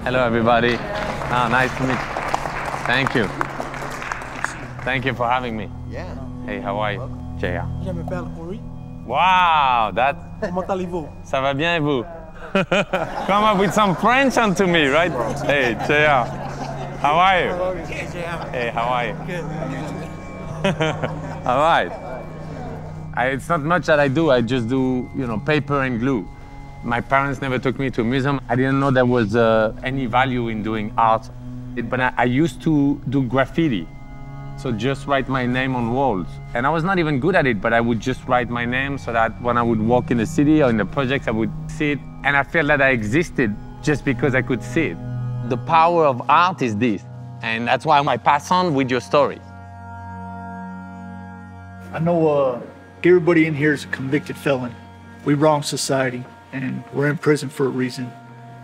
Hello, everybody. Ah, nice to meet you. Thank you. Thank you for having me. Yeah. Hey, how are you? Jaya. Je m'appelle Henri. Wow, that... Comment allez-vous? Ça va bien et vous? Come up with some French onto me, right? Hey, Jaya. How are you? Hey, how are you? Good. All right. It's not much that I do. I just do, paper and glue. My parents never took me to a museum. I didn't know there was any value in doing art. But I used to do graffiti. So just write my name on walls. And I was not even good at it, but I would just write my name so that when I would walk in the city or in the projects, I would see it. And I felt that I existed just because I could see it. The power of art is this. And that's why I pass on with your story. I know everybody in here is a convicted felon. We wrong society, and we're in prison for a reason.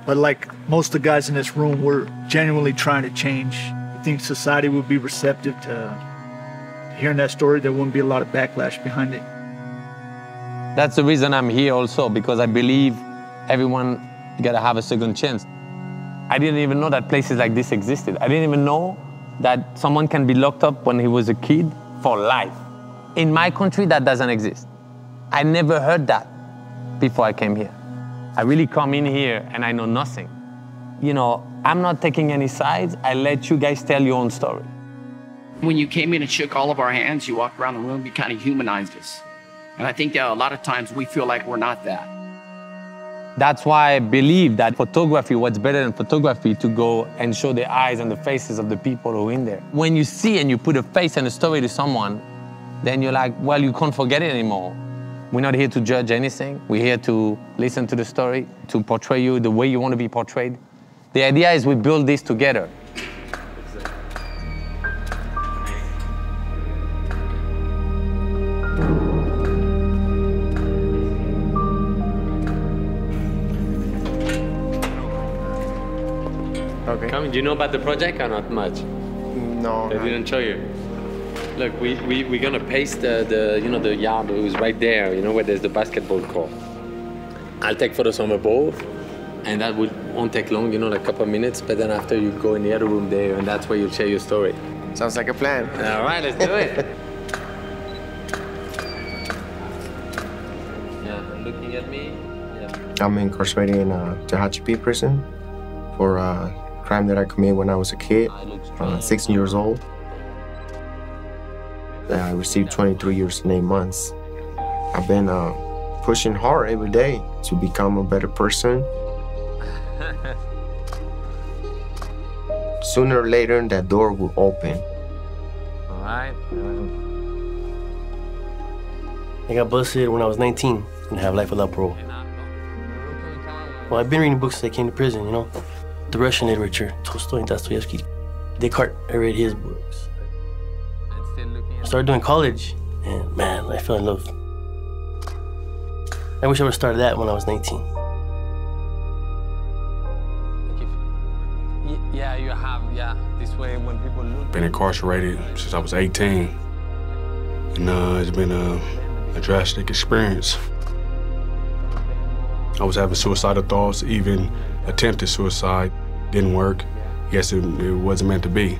But like most of the guys in this room, we're genuinely trying to change. I think society would be receptive to hearing that story. There wouldn't be a lot of backlash behind it. That's the reason I'm here also, because I believe everyone gotta have a second chance. I didn't even know that places like this existed. I didn't even know that someone can be locked up when he was a kid for life. In my country, that doesn't exist. I never heard that before I came here. I really come in here and I know nothing. I'm not taking any sides. I let you guys tell your own story. When you came in and shook all of our hands, you walked around the room, you kind of humanized us. And I think that a lot of times we feel like we're not that. That's why I believe that photography, what's better than photography, to go and show the eyes and the faces of the people who are in there. When you see and you put a face and a story to someone, then you're like, well, you can't forget it anymore. We're not here to judge anything. We're here to listen to the story, to portray you the way you want to be portrayed. The idea is we build this together. Okay. Come, do you know about the project or not much? No. They didn't show you. Look, we're gonna paste the yard who's right there, where there's the basketball court. I'll take photos from above, and that won't take long, like a couple of minutes, but then after you go in the other room there, and that's where you'll share your story. Sounds like a plan. All right, let's do it. Yeah, looking at me. Yeah. I'm incarcerated in Tehachapi prison for a crime that I committed when I was a kid, 16 years old. I received 23 years and 8 months. I've been pushing hard every day to become a better person. Sooner or later, that door will open. All right. I got busted when I was 19 and have life without parole. Well, I've been reading books since I came to prison, The Russian literature, Tolstoy and Dostoevsky. Descartes, I read his books. I started doing college, and man, I fell in love. I wish I would have started that when I was 19. Yeah, you have, this way when people look. Been incarcerated since I was 18. And it's been a drastic experience. I was having suicidal thoughts, even attempted suicide. Didn't work. Guess it wasn't meant to be.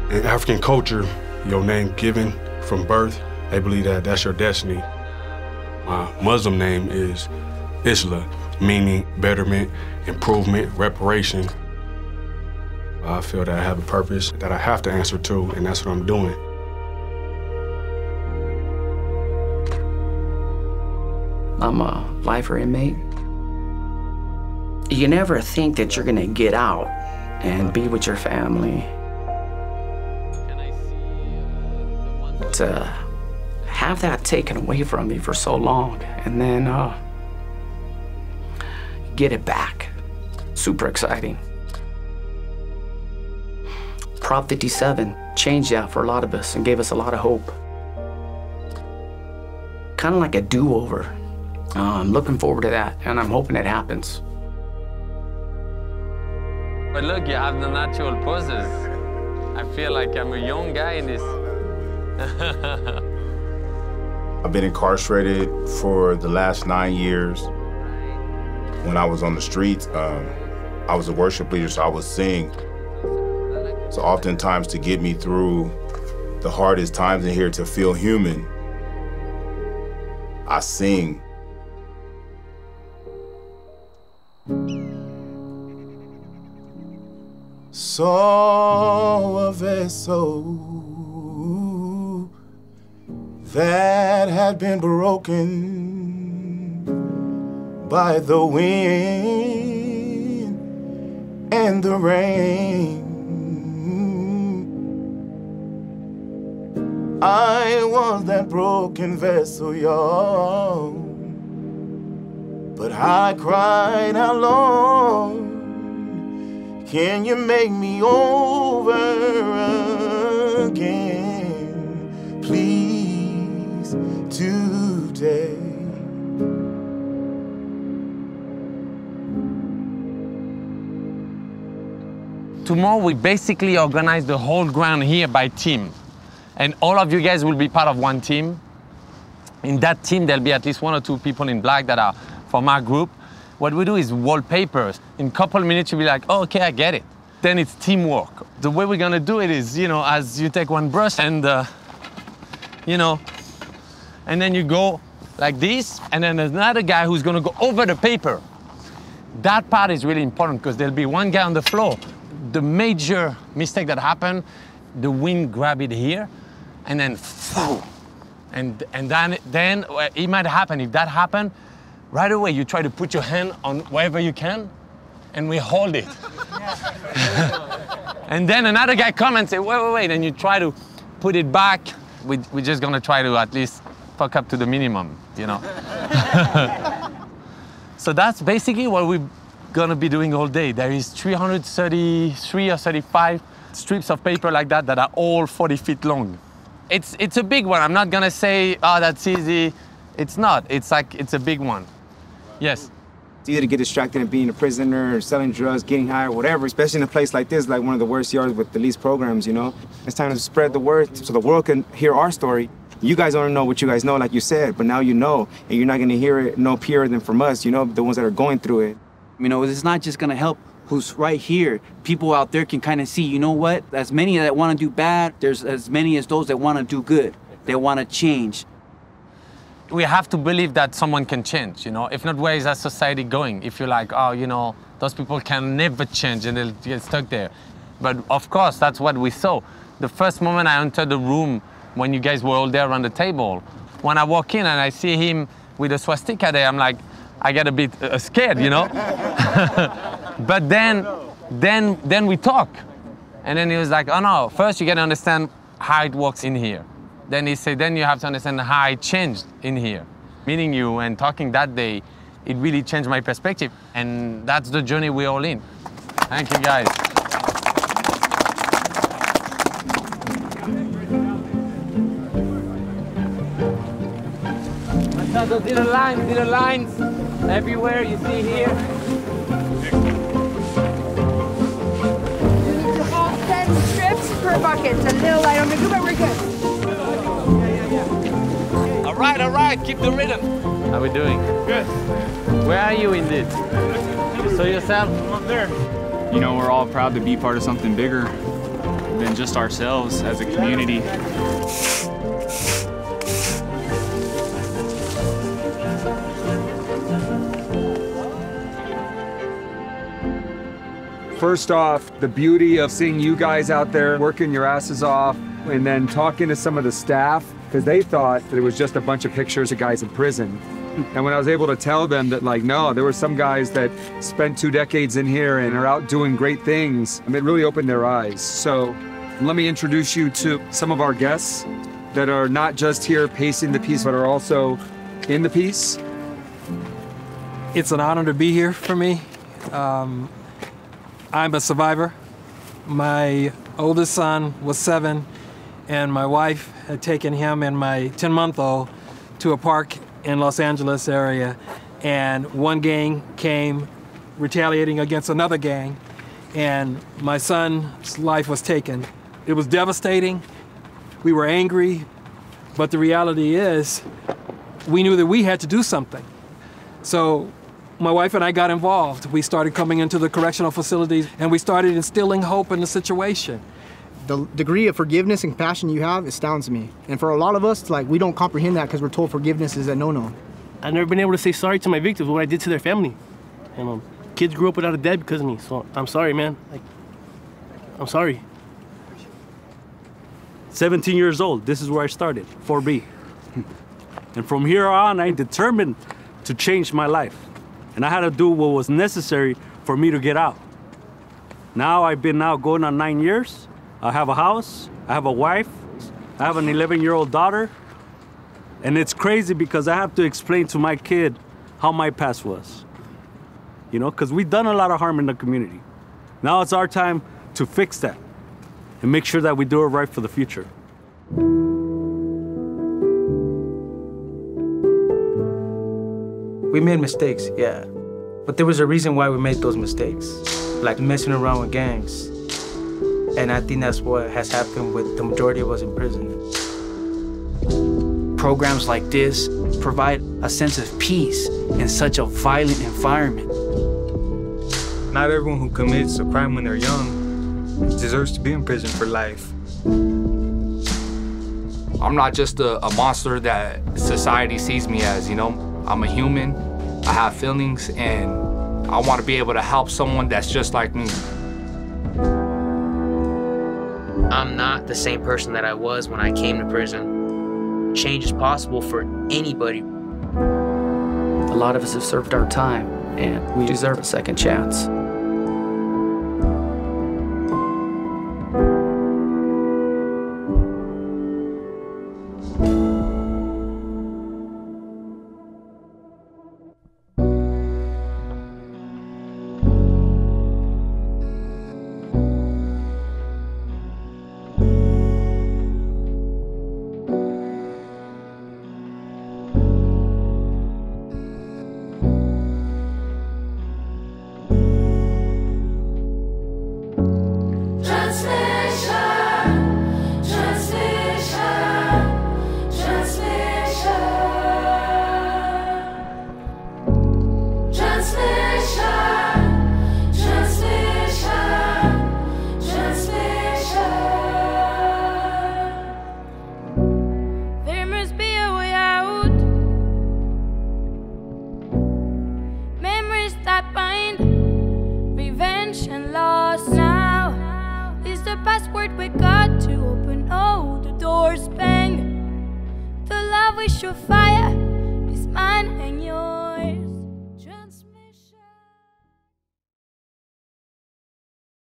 In African culture, your name given from birth, they believe that that's your destiny. My Muslim name is Isla, meaning betterment, improvement, reparation. I feel that I have a purpose that I have to answer to, and that's what I'm doing. I'm a lifer inmate. You never think that you're gonna get out and be with your family. To have that taken away from me for so long and then get it back. Super exciting. Prop 57 changed that for a lot of us and gave us a lot of hope. Kind of like a do-over. I'm looking forward to that, and I'm hoping it happens. But look, you have the natural poses. I feel like I'm a young guy in this. I've been incarcerated for the last 9 years. When I was on the streets, I was a worship leader, so I would sing. So oftentimes to get me through the hardest times in here, to feel human, I sing. Saw a vessel that had been broken by the wind and the rain. I was that broken vessel, y'all, but I cried out, Lord, can you make me over again, please, today? Tomorrow we basically organize the whole ground here by team. And all of you guys will be part of one team. In that team, there'll be at least 1 or 2 people in black that are from our group. What we do is wallpapers. In a couple minutes, you'll be like, oh, okay, I get it. Then it's teamwork. The way we're gonna do it is, you know, as you take one brush and, you know, and then you go like this, and then there's another guy who's gonna go over the paper. That part is really important because there'll be one guy on the floor. The major mistake that happened, the wind grabbed it here, and then, and then it might happen. If that happened, right away you try to put your hand on wherever you can, and we hold it. And then another guy comes and say, wait, and you try to put it back. We're just gonna try to at least fuck up to the minimum, you know. So that's basically what we're gonna be doing all day. There is 333 or 35 strips of paper like that that are all 40 feet long. It's a big one. I'm not gonna say, oh, that's easy. It's not. It's like, it's a big one. Yes. It's easy to get distracted in being a prisoner, or selling drugs, getting high, or whatever, especially in a place like this, like one of the worst yards with the least programs, you know? It's time to spread the word so the world can hear our story. You guys don't know what you guys know, like you said, but now you know, and you're not gonna hear it no purer than from us, you know, the ones that are going through it. You know, it's not just gonna help who's right here. People out there can kind of see, you know what? As many that want to do bad, there's as many as those that want to do good. They want to change. We have to believe that someone can change, you know? If not, where is our society going? If you're like, oh, you know, those people can never change and they'll get stuck there. But of course, that's what we saw. The first moment I entered the room, when you guys were all there around the table, when I walk in and I see him with a swastika there, I'm like, I get a bit scared, you know? But then we talk. And then he was like, oh no, first you gotta understand how it works in here. Then he said, then you have to understand how it changed in here. Meeting you and talking that day, it really changed my perspective. And that's the journey we're all in. Thank you, guys. Those little lines everywhere you see here. All 10 strips per bucket. It's a little light on the group, but we're good. All right, keep the rhythm. How are we doing? Good. Where are you in this? You saw yourself? I'm up there. You know, we're all proud to be part of something bigger than just ourselves as a community. First off, the beauty of seeing you guys out there working your asses off and then talking to some of the staff, because they thought that it was just a bunch of pictures of guys in prison. And when I was able to tell them that, like, no, there were some guys that spent 2 decades in here and are out doing great things, it really opened their eyes. So let me introduce you to some of our guests that are not just here pacing the piece, but are also in the piece. It's an honor to be here for me. I'm a survivor. My oldest son was 7, and my wife had taken him and my 10-month-old to a park in Los Angeles area, and one gang came retaliating against another gang, and my son's life was taken. It was devastating. We were angry, but the reality is we knew that we had to do something. So my wife and I got involved. We started coming into the correctional facilities, and we started instilling hope in the situation. The degree of forgiveness and compassion you have astounds me. And for a lot of us, like, we don't comprehend that because we're told forgiveness is a no-no. I've never been able to say sorry to my victims for what I did to their family. And kids grew up without a dad because of me, so I'm sorry, man. I'm sorry. 17 years old, this is where I started, 4B. And from here on, I determined to change my life. And I had to do what was necessary for me to get out. Now I've been going on 9 years. I have a house, I have a wife, I have an 11-year-old daughter. And it's crazy because I have to explain to my kid how my past was. You know, because we've done a lot of harm in the community. Now it's our time to fix that and make sure that we do it right for the future. We made mistakes, yeah. But there was a reason why we made those mistakes, like messing around with gangs. And I think that's what has happened with the majority of us in prison. Programs like this provide a sense of peace in such a violent environment. Not everyone who commits a crime when they're young deserves to be in prison for life. I'm not just a monster that society sees me as, you know? I'm a human, I have feelings, and I want to be able to help someone that's just like me. I'm not the same person that I was when I came to prison. Change is possible for anybody. A lot of us have served our time, and we deserve a second chance. password we got to open all the doors, bang. The love we should fire is mine and yours.